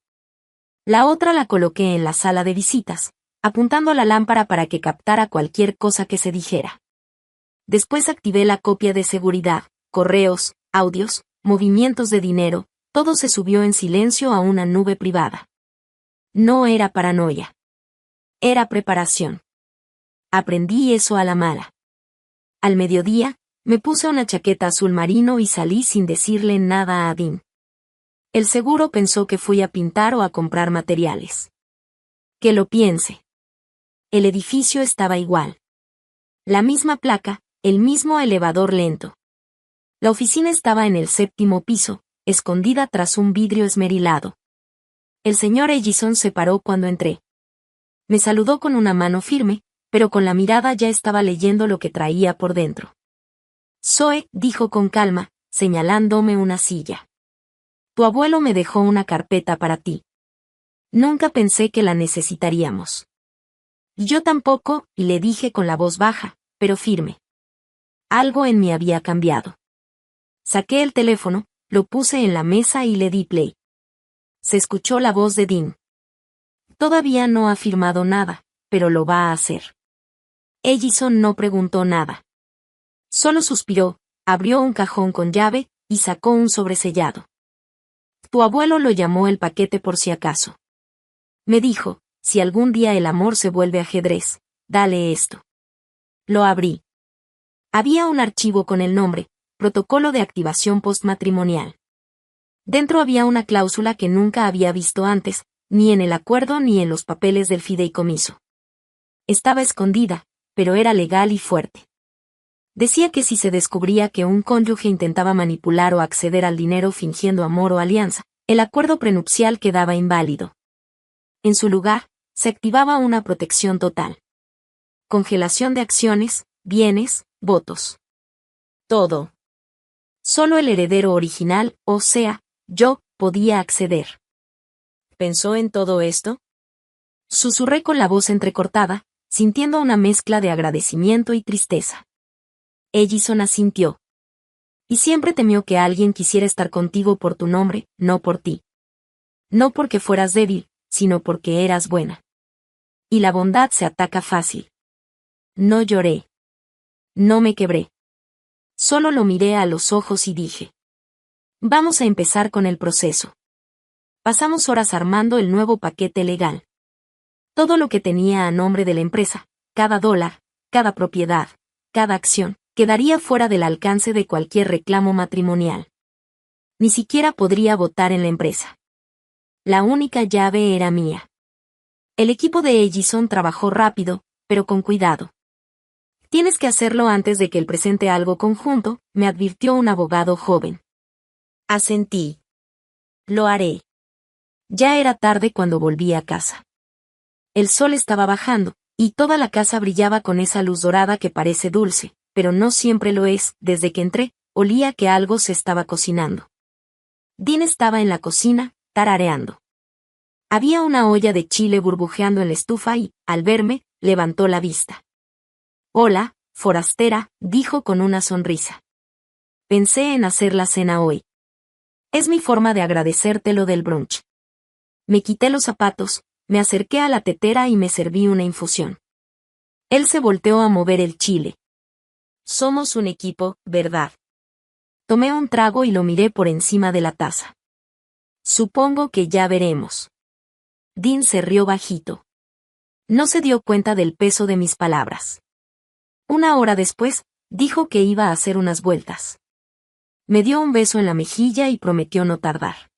La otra la coloqué en la sala de visitas, apuntando a la lámpara para que captara cualquier cosa que se dijera. Después activé la copia de seguridad, correos, audios, movimientos de dinero, todo se subió en silencio a una nube privada. No era paranoia. Era preparación. Aprendí eso a la mala. Al mediodía, me puse una chaqueta azul marino y salí sin decirle nada a Dean. El seguro pensó que fui a pintar o a comprar materiales. Que lo piense. El edificio estaba igual. La misma placa, el mismo elevador lento. La oficina estaba en el 7º piso, escondida tras un vidrio esmerilado. El señor Ellison se paró cuando entré. Me saludó con una mano firme, pero con la mirada ya estaba leyendo lo que traía por dentro. Zoe, dijo con calma, señalándome una silla. Tu abuelo me dejó una carpeta para ti. Nunca pensé que la necesitaríamos. Yo tampoco, le dije con la voz baja, pero firme. Algo en mí había cambiado. Saqué el teléfono, lo puse en la mesa y le di play. Se escuchó la voz de Dean. Todavía no ha firmado nada, pero lo va a hacer. Ellison no preguntó nada. Solo suspiró, abrió un cajón con llave, y sacó un sobresellado. Tu abuelo lo llamó el paquete por si acaso. Me dijo, si algún día el amor se vuelve ajedrez, dale esto. Lo abrí. Había un archivo con el nombre, Protocolo de Activación Postmatrimonial. Dentro había una cláusula que nunca había visto antes, ni en el acuerdo ni en los papeles del fideicomiso. Estaba escondida, pero era legal y fuerte. Decía que si se descubría que un cónyuge intentaba manipular o acceder al dinero fingiendo amor o alianza, el acuerdo prenupcial quedaba inválido. En su lugar, se activaba una protección total. Congelación de acciones, bienes, votos. Todo. Solo el heredero original, o sea, yo, podía acceder. ¿Pensó en todo esto? Susurré con la voz entrecortada, sintiendo una mezcla de agradecimiento y tristeza. Ellison asintió. Y siempre temió que alguien quisiera estar contigo por tu nombre, no por ti. No porque fueras débil, sino porque eras buena. Y la bondad se ataca fácil. No lloré. No me quebré. Solo lo miré a los ojos y dije. Vamos a empezar con el proceso. Pasamos horas armando el nuevo paquete legal. Todo lo que tenía a nombre de la empresa, cada dólar, cada propiedad, cada acción, quedaría fuera del alcance de cualquier reclamo matrimonial. Ni siquiera podría votar en la empresa. La única llave era mía. El equipo de Ellison trabajó rápido, pero con cuidado. Tienes que hacerlo antes de que él presente algo conjunto, me advirtió un abogado joven. Asentí. Lo haré. Ya era tarde cuando volví a casa. El sol estaba bajando, y toda la casa brillaba con esa luz dorada que parece dulce, pero no siempre lo es. Desde que entré, olía que algo se estaba cocinando. Dean estaba en la cocina, tarareando. Había una olla de chile burbujeando en la estufa y, al verme, levantó la vista. Hola, forastera, dijo con una sonrisa. Pensé en hacer la cena hoy. Es mi forma de agradecerte lo del brunch. Me quité los zapatos, me acerqué a la tetera y me serví una infusión. Él se volteó a mover el chile. Somos un equipo, ¿verdad? Tomé un trago y lo miré por encima de la taza. Supongo que ya veremos. Dean se rió bajito. No se dio cuenta del peso de mis palabras. Una hora después, dijo que iba a hacer unas vueltas. Me dio un beso en la mejilla y prometió no tardar.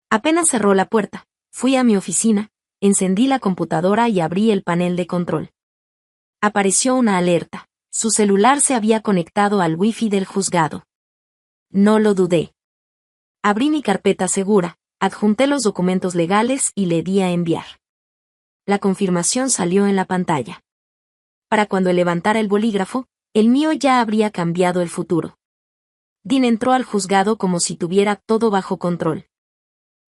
Apenas cerró la puerta, fui a mi oficina, encendí la computadora y abrí el panel de control. Apareció una alerta. Su celular se había conectado al wifi del juzgado. No lo dudé. Abrí mi carpeta segura, adjunté los documentos legales y le di a enviar. La confirmación salió en la pantalla. Para cuando levantara el bolígrafo, el mío ya habría cambiado el futuro. Dean entró al juzgado como si tuviera todo bajo control.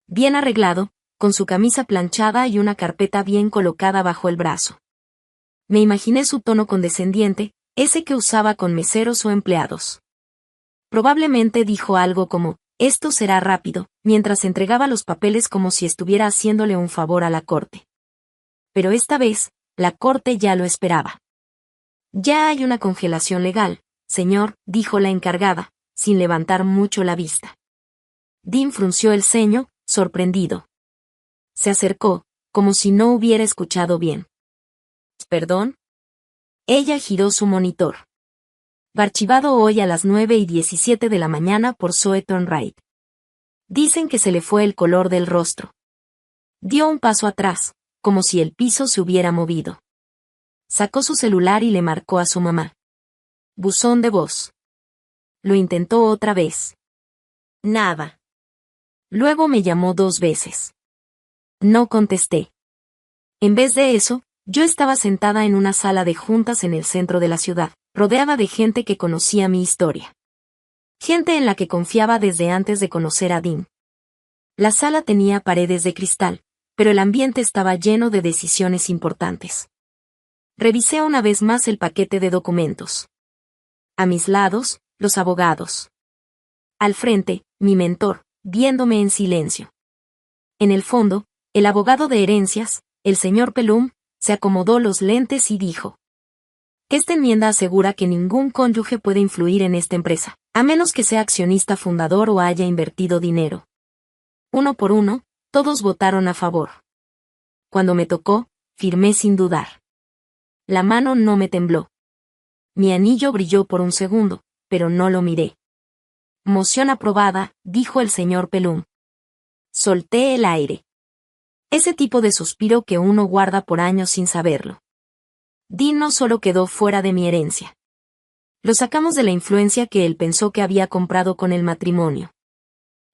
Bien arreglado, con su camisa planchada y una carpeta bien colocada bajo el brazo. Me imaginé su tono condescendiente, ese que usaba con meseros o empleados. Probablemente dijo algo como, esto será rápido, mientras entregaba los papeles como si estuviera haciéndole un favor a la corte. Pero esta vez, la corte ya lo esperaba. Ya hay una congelación legal, señor, dijo la encargada, sin levantar mucho la vista. Dean frunció el ceño, sorprendido. Se acercó, como si no hubiera escuchado bien. ¿Perdón? Ella giró su monitor. Archivado hoy a las 9:17 de la mañana por Soeton Wright. Dicen que se le fue el color del rostro. Dio un paso atrás, como si el piso se hubiera movido. Sacó su celular y le marcó a su mamá. Buzón de voz. Lo intentó otra vez. Nada. Luego me llamó 2 veces. No contesté. En vez de eso, yo estaba sentada en una sala de juntas en el centro de la ciudad, rodeada de gente que conocía mi historia. Gente en la que confiaba desde antes de conocer a Dean. La sala tenía paredes de cristal, pero el ambiente estaba lleno de decisiones importantes. Revisé una vez más el paquete de documentos. A mis lados, los abogados. Al frente, mi mentor, viéndome en silencio. En el fondo, el abogado de herencias, el señor Pelum, se acomodó los lentes y dijo: esta enmienda asegura que ningún cónyuge puede influir en esta empresa, a menos que sea accionista fundador o haya invertido dinero. Uno por uno, todos votaron a favor. Cuando me tocó, firmé sin dudar. La mano no me tembló. Mi anillo brilló por un segundo, pero no lo miré. Moción aprobada, dijo el señor Pelum. Solté el aire. Ese tipo de suspiro que uno guarda por años sin saberlo. Dean no solo quedó fuera de mi herencia. Lo sacamos de la influencia que él pensó que había comprado con el matrimonio.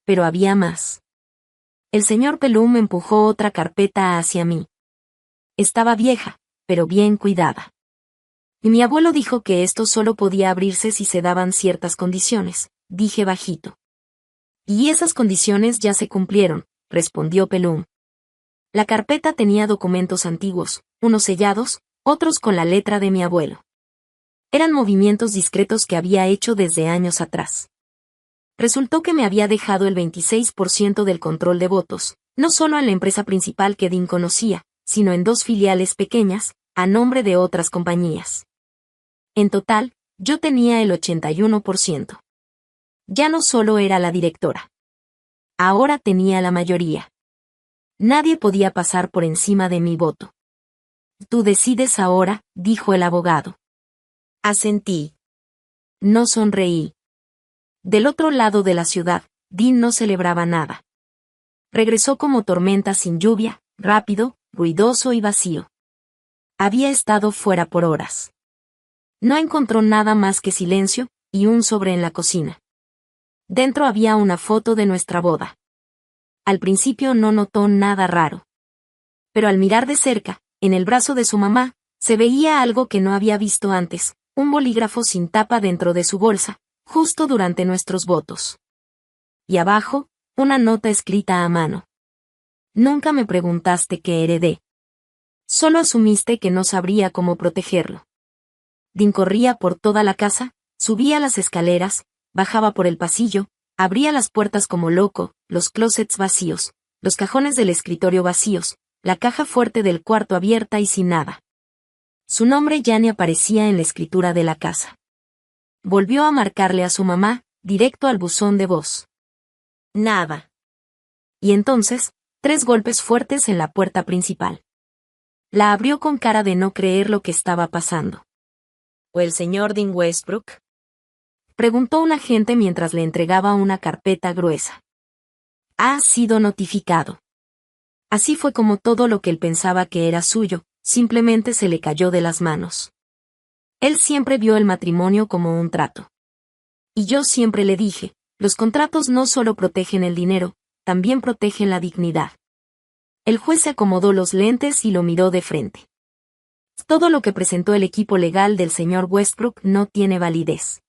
Pero había más. El señor Pelum empujó otra carpeta hacia mí. Estaba vieja, pero bien cuidada. Y mi abuelo dijo que esto solo podía abrirse si se daban ciertas condiciones, dije bajito. Y esas condiciones ya se cumplieron, respondió Pelum. La carpeta tenía documentos antiguos, unos sellados, otros con la letra de mi abuelo. Eran movimientos discretos que había hecho desde años atrás. Resultó que me había dejado el 26% del control de votos, no solo en la empresa principal que Dean conocía, sino en 2 filiales pequeñas, a nombre de otras compañías. En total, yo tenía el 81%. Ya no solo era la directora. Ahora tenía la mayoría. Nadie podía pasar por encima de mi voto. Tú decides ahora, dijo el abogado. Asentí. No sonreí. Del otro lado de la ciudad, Dean no celebraba nada. Regresó como tormenta sin lluvia, rápido, ruidoso y vacío. Había estado fuera por horas. No encontró nada más que silencio, y un sobre en la cocina. Dentro había una foto de nuestra boda. Al principio no notó nada raro. Pero al mirar de cerca, en el brazo de su mamá, se veía algo que no había visto antes, un bolígrafo sin tapa dentro de su bolsa, justo durante nuestros votos. Y abajo, una nota escrita a mano. Nunca me preguntaste qué heredé. Solo asumiste que no sabría cómo protegerlo. Dean corría por toda la casa, subía las escaleras, bajaba por el pasillo, abría las puertas como loco, los closets vacíos, los cajones del escritorio vacíos, la caja fuerte del cuarto abierta y sin nada. Su nombre ya ni aparecía en la escritura de la casa. Volvió a marcarle a su mamá, directo al buzón de voz. Nada. Y entonces, 3 golpes fuertes en la puerta principal. La abrió con cara de no creer lo que estaba pasando. ¿O el señor Dean Westbrook? Preguntó un agente mientras le entregaba una carpeta gruesa. Ha sido notificado. Así fue como todo lo que él pensaba que era suyo, simplemente se le cayó de las manos. Él siempre vio el matrimonio como un trato. Y yo siempre le dije, los contratos no solo protegen el dinero, también protegen la dignidad. El juez se acomodó los lentes y lo miró de frente. Todo lo que presentó el equipo legal del señor Westbrook no tiene validez.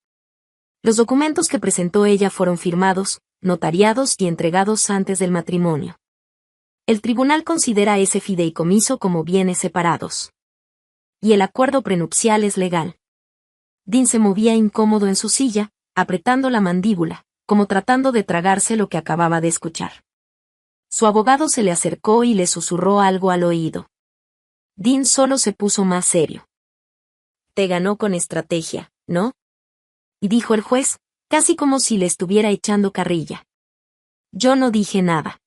Los documentos que presentó ella fueron firmados, notariados y entregados antes del matrimonio. El tribunal considera ese fideicomiso como bienes separados. Y el acuerdo prenupcial es legal. Dean se movía incómodo en su silla, apretando la mandíbula, como tratando de tragarse lo que acababa de escuchar. Su abogado se le acercó y le susurró algo al oído. Dean solo se puso más serio. Te ganó con estrategia, ¿no? Y dijo el juez, casi como si le estuviera echando carrilla. Yo no dije nada.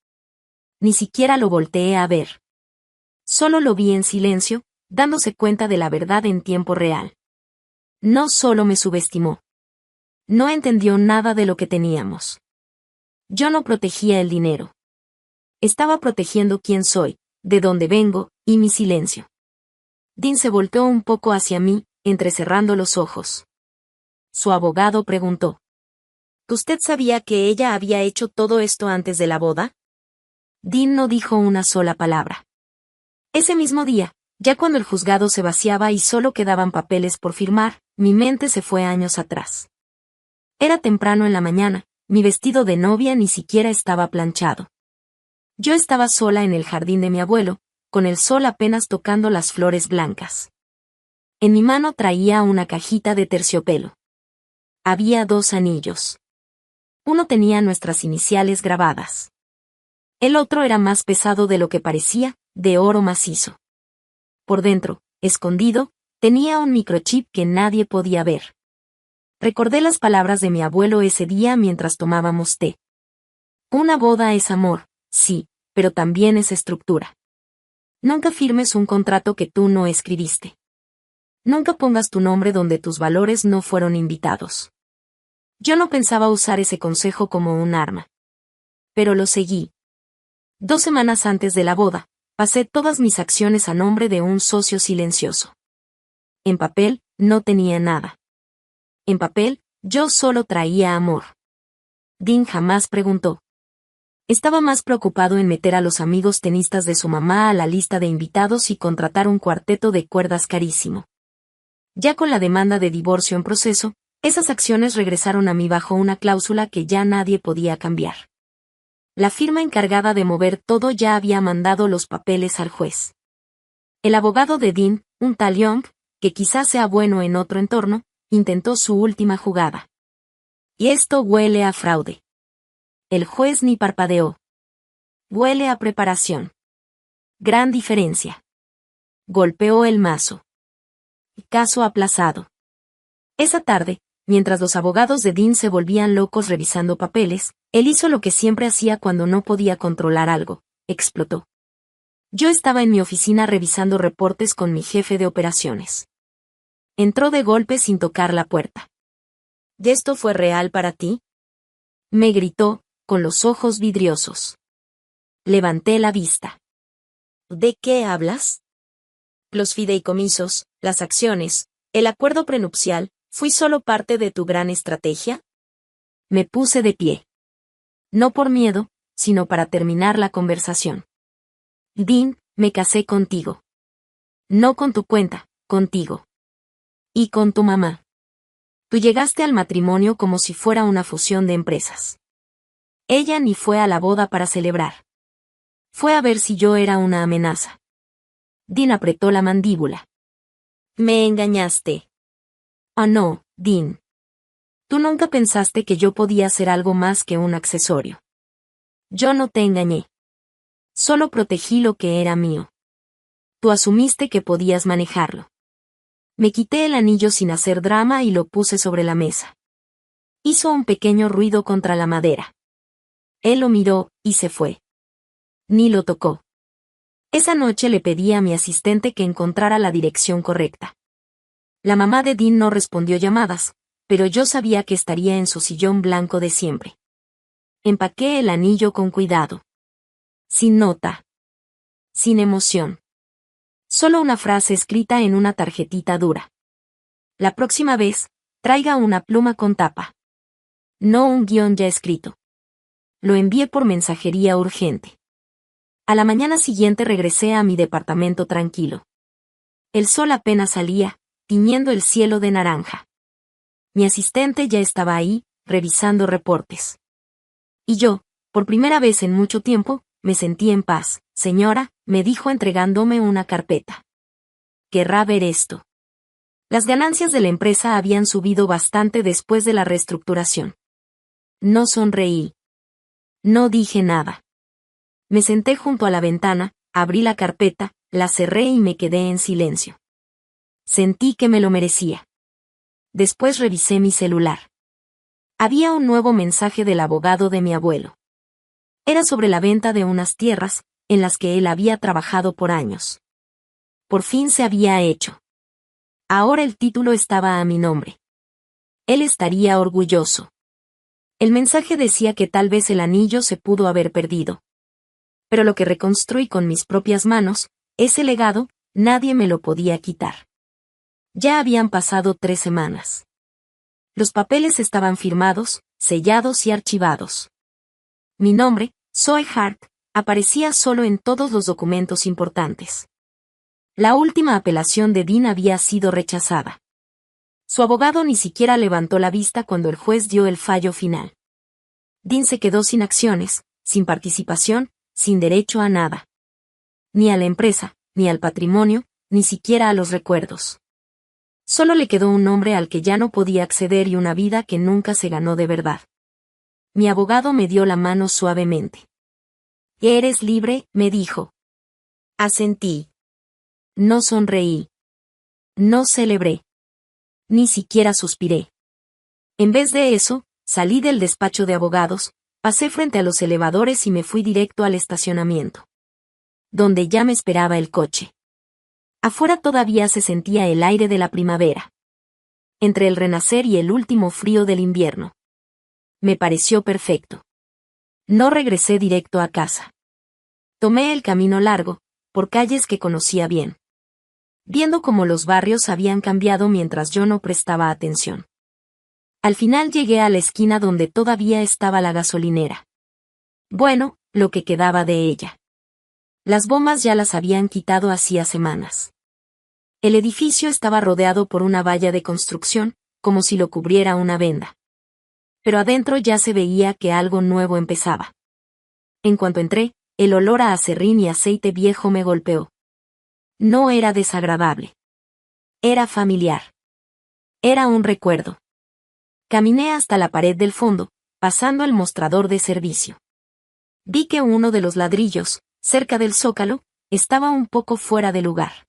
Ni siquiera lo volteé a ver. Solo lo vi en silencio, dándose cuenta de la verdad en tiempo real. No solo me subestimó. No entendió nada de lo que teníamos. Yo no protegía el dinero. Estaba protegiendo quién soy, de dónde vengo, y mi silencio. Dean se volteó un poco hacia mí, entrecerrando los ojos. Su abogado preguntó. ¿Usted sabía que ella había hecho todo esto antes de la boda? Dean no dijo una sola palabra. Ese mismo día, ya cuando el juzgado se vaciaba y solo quedaban papeles por firmar, mi mente se fue años atrás. Era temprano en la mañana, mi vestido de novia ni siquiera estaba planchado. Yo estaba sola en el jardín de mi abuelo, con el sol apenas tocando las flores blancas. En mi mano traía una cajita de terciopelo. Había 2 anillos. Uno tenía nuestras iniciales grabadas. El otro era más pesado de lo que parecía, de oro macizo. Por dentro, escondido, tenía un microchip que nadie podía ver. Recordé las palabras de mi abuelo ese día mientras tomábamos té. Una boda es amor, sí, pero también es estructura. Nunca firmes un contrato que tú no escribiste. Nunca pongas tu nombre donde tus valores no fueron invitados. Yo no pensaba usar ese consejo como un arma. Pero lo seguí. 2 semanas antes de la boda, pasé todas mis acciones a nombre de un socio silencioso. En papel, no tenía nada. En papel, yo solo traía amor. Dean jamás preguntó. Estaba más preocupado en meter a los amigos tenistas de su mamá a la lista de invitados y contratar un cuarteto de cuerdas carísimo. Ya con la demanda de divorcio en proceso, esas acciones regresaron a mí bajo una cláusula que ya nadie podía cambiar. La firma encargada de mover todo ya había mandado los papeles al juez. El abogado de Dean, un tal Young, que quizás sea bueno en otro entorno, intentó su última jugada. Y esto huele a fraude. El juez ni parpadeó. Huele a preparación. Gran diferencia. Golpeó el mazo. Caso aplazado. Esa tarde, mientras los abogados de Dean se volvían locos revisando papeles, él hizo lo que siempre hacía cuando no podía controlar algo: explotó. Yo estaba en mi oficina revisando reportes con mi jefe de operaciones. Entró de golpe sin tocar la puerta. ¿Y esto fue real para ti?, me gritó, con los ojos vidriosos. Levanté la vista. ¿De qué hablas? Los fideicomisos, las acciones, el acuerdo prenupcial, ¿fui solo parte de tu gran estrategia? Me puse de pie. No por miedo, sino para terminar la conversación. Dean, me casé contigo. No con tu cuenta, contigo. Y con tu mamá. Tú llegaste al matrimonio como si fuera una fusión de empresas. Ella ni fue a la boda para celebrar. Fue a ver si yo era una amenaza. Dean apretó la mandíbula. Me engañaste. Ah, no, Dean. Tú nunca pensaste que yo podía ser algo más que un accesorio. Yo no te engañé. Solo protegí lo que era mío. Tú asumiste que podías manejarlo. Me quité el anillo sin hacer drama y lo puse sobre la mesa. Hizo un pequeño ruido contra la madera. Él lo miró, y se fue. Ni lo tocó. Esa noche le pedí a mi asistente que encontrara la dirección correcta. La mamá de Dean no respondió llamadas, pero yo sabía que estaría en su sillón blanco de siempre. Empaqué el anillo con cuidado. Sin nota. Sin emoción. Solo una frase escrita en una tarjetita dura. La próxima vez, traiga una pluma con tapa. No un guión ya escrito. Lo envié por mensajería urgente. A la mañana siguiente regresé a mi departamento tranquilo. El sol apenas salía, tiñendo el cielo de naranja. Mi asistente ya estaba ahí, revisando reportes. Y yo, por primera vez en mucho tiempo, me sentí en paz. Señora, me dijo entregándome una carpeta. Querrá ver esto. Las ganancias de la empresa habían subido bastante después de la reestructuración. No sonreí. No dije nada. Me senté junto a la ventana, abrí la carpeta, la cerré y me quedé en silencio. Sentí que me lo merecía. Después revisé mi celular. Había un nuevo mensaje del abogado de mi abuelo. Era sobre la venta de unas tierras, en las que él había trabajado por años. Por fin se había hecho. Ahora el título estaba a mi nombre. Él estaría orgulloso. El mensaje decía que tal vez el anillo se pudo haber perdido. Pero lo que reconstruí con mis propias manos, ese legado, nadie me lo podía quitar. Ya habían pasado 3 semanas. Los papeles estaban firmados, sellados y archivados. Mi nombre, Zoe Hart, aparecía solo en todos los documentos importantes. La última apelación de Dean había sido rechazada. Su abogado ni siquiera levantó la vista cuando el juez dio el fallo final. Dean se quedó sin acciones, sin participación, sin derecho a nada. Ni a la empresa, ni al patrimonio, ni siquiera a los recuerdos. Solo le quedó un nombre al que ya no podía acceder y una vida que nunca se ganó de verdad. Mi abogado me dio la mano suavemente. «Eres libre», me dijo. Asentí. No sonreí. No celebré. Ni siquiera suspiré. En vez de eso, salí del despacho de abogados, pasé frente a los elevadores y me fui directo al estacionamiento, donde ya me esperaba el coche. Afuera todavía se sentía el aire de la primavera, entre el renacer y el último frío del invierno. Me pareció perfecto. No regresé directo a casa. Tomé el camino largo, por calles que conocía bien, viendo cómo los barrios habían cambiado mientras yo no prestaba atención. Al final llegué a la esquina donde todavía estaba la gasolinera. Bueno, lo que quedaba de ella. Las bombas ya las habían quitado hacía semanas. El edificio estaba rodeado por una valla de construcción, como si lo cubriera una venda. Pero adentro ya se veía que algo nuevo empezaba. En cuanto entré, el olor a aserrín y aceite viejo me golpeó. No era desagradable. Era familiar. Era un recuerdo. Caminé hasta la pared del fondo, pasando el mostrador de servicio. Vi que uno de los ladrillos, cerca del zócalo, estaba un poco fuera de lugar.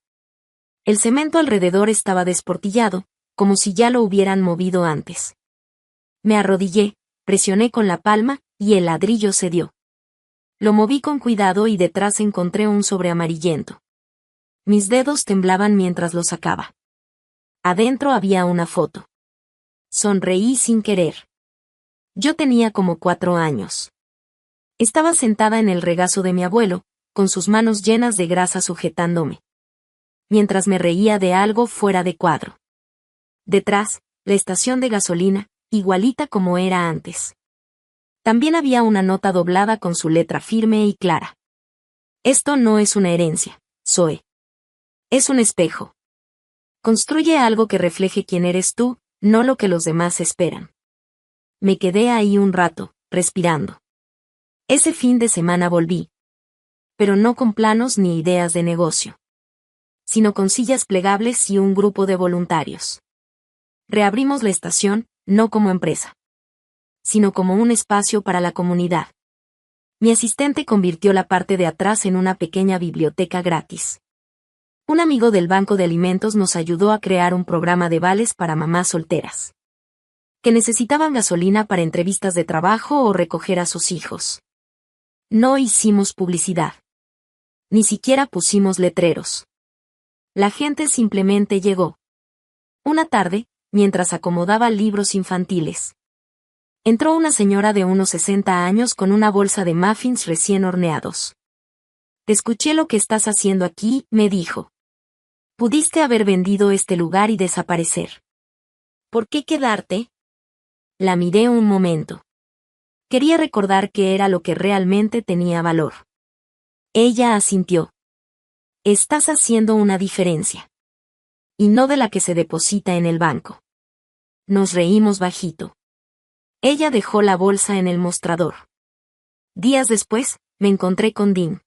El cemento alrededor estaba desportillado, como si ya lo hubieran movido antes. Me arrodillé, presioné con la palma, y el ladrillo cedió. Lo moví con cuidado y detrás encontré un sobre amarillento. Mis dedos temblaban mientras lo sacaba. Adentro había una foto. Sonreí sin querer. Yo tenía como 4 años. Estaba sentada en el regazo de mi abuelo, con sus manos llenas de grasa sujetándome, mientras me reía de algo fuera de cuadro. Detrás, la estación de gasolina, igualita como era antes. También había una nota doblada con su letra firme y clara. Esto no es una herencia, Zoe. Es un espejo. Construye algo que refleje quién eres tú, no lo que los demás esperan. Me quedé ahí un rato, respirando. Ese fin de semana volví. Pero no con planos ni ideas de negocio, sino con sillas plegables y un grupo de voluntarios. Reabrimos la estación, no como empresa, sino como un espacio para la comunidad. Mi asistente convirtió la parte de atrás en una pequeña biblioteca gratis. Un amigo del Banco de Alimentos nos ayudó a crear un programa de vales para mamás solteras, que necesitaban gasolina para entrevistas de trabajo o recoger a sus hijos. No hicimos publicidad. Ni siquiera pusimos letreros. La gente simplemente llegó. Una tarde, mientras acomodaba libros infantiles, entró una señora de unos 60 años con una bolsa de muffins recién horneados. «Te escuché lo que estás haciendo aquí», me dijo. «Pudiste haber vendido este lugar y desaparecer. ¿Por qué quedarte?» La miré un momento. Quería recordar que era lo que realmente tenía valor. Ella asintió. «Estás haciendo una diferencia. Y no de la que se deposita en el banco». Nos reímos bajito. Ella dejó la bolsa en el mostrador. Días después, me encontré con Dean.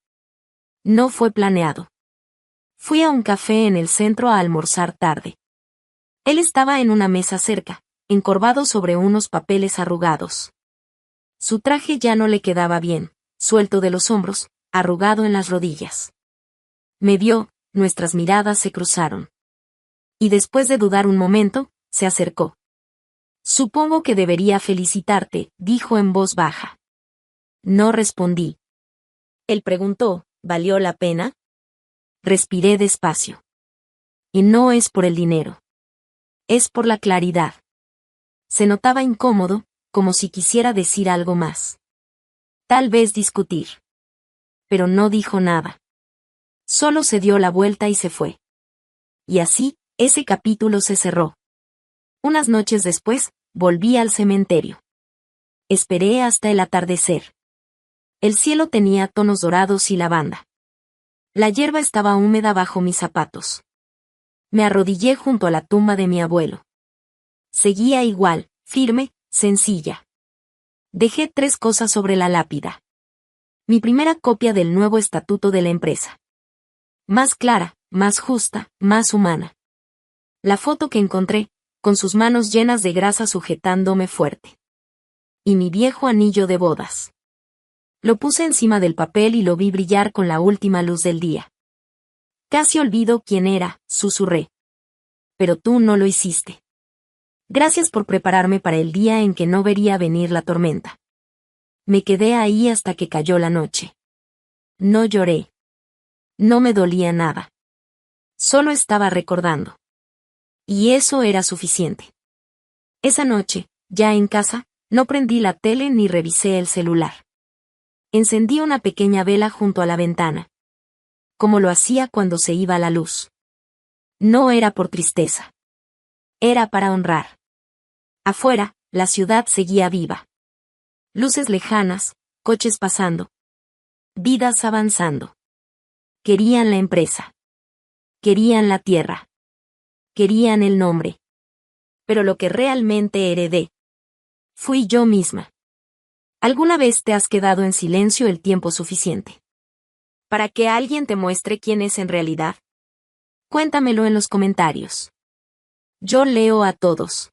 No fue planeado. Fui a un café en el centro a almorzar tarde. Él estaba en una mesa cerca, encorvado sobre unos papeles arrugados. Su traje ya no le quedaba bien, suelto de los hombros, arrugado en las rodillas. Me vio, nuestras miradas se cruzaron. Y después de dudar un momento, se acercó. «Supongo que debería felicitarte», dijo en voz baja. No respondí. Él preguntó, ¿valió la pena? Respiré despacio. Y no es por el dinero. Es por la claridad. Se notaba incómodo, como si quisiera decir algo más. Tal vez discutir. Pero no dijo nada. Solo se dio la vuelta y se fue. Y así, ese capítulo se cerró. Unas noches después, volví al cementerio. Esperé hasta el atardecer. El cielo tenía tonos dorados y lavanda. La hierba estaba húmeda bajo mis zapatos. Me arrodillé junto a la tumba de mi abuelo. Seguía igual, firme, sencilla. Dejé 3 cosas sobre la lápida. Mi primera copia del nuevo estatuto de la empresa. Más clara, más justa, más humana. La foto que encontré, con sus manos llenas de grasa sujetándome fuerte. Y mi viejo anillo de bodas. Lo puse encima del papel y lo vi brillar con la última luz del día. Casi olvido quién era, susurré. Pero tú no lo hiciste. Gracias por prepararme para el día en que no vería venir la tormenta. Me quedé ahí hasta que cayó la noche. No lloré. No me dolía nada. Solo estaba recordando. Y eso era suficiente. Esa noche, ya en casa, no prendí la tele ni revisé el celular. Encendí una pequeña vela junto a la ventana. Como lo hacía cuando se iba la luz. No era por tristeza. Era para honrar. Afuera, la ciudad seguía viva. Luces lejanas, coches pasando. Vidas avanzando. Querían la empresa. Querían la tierra. Querían el nombre. Pero lo que realmente heredé fui yo misma. ¿Alguna vez te has quedado en silencio el tiempo suficiente para que alguien te muestre quién es en realidad? Cuéntamelo en los comentarios. Yo leo a todos.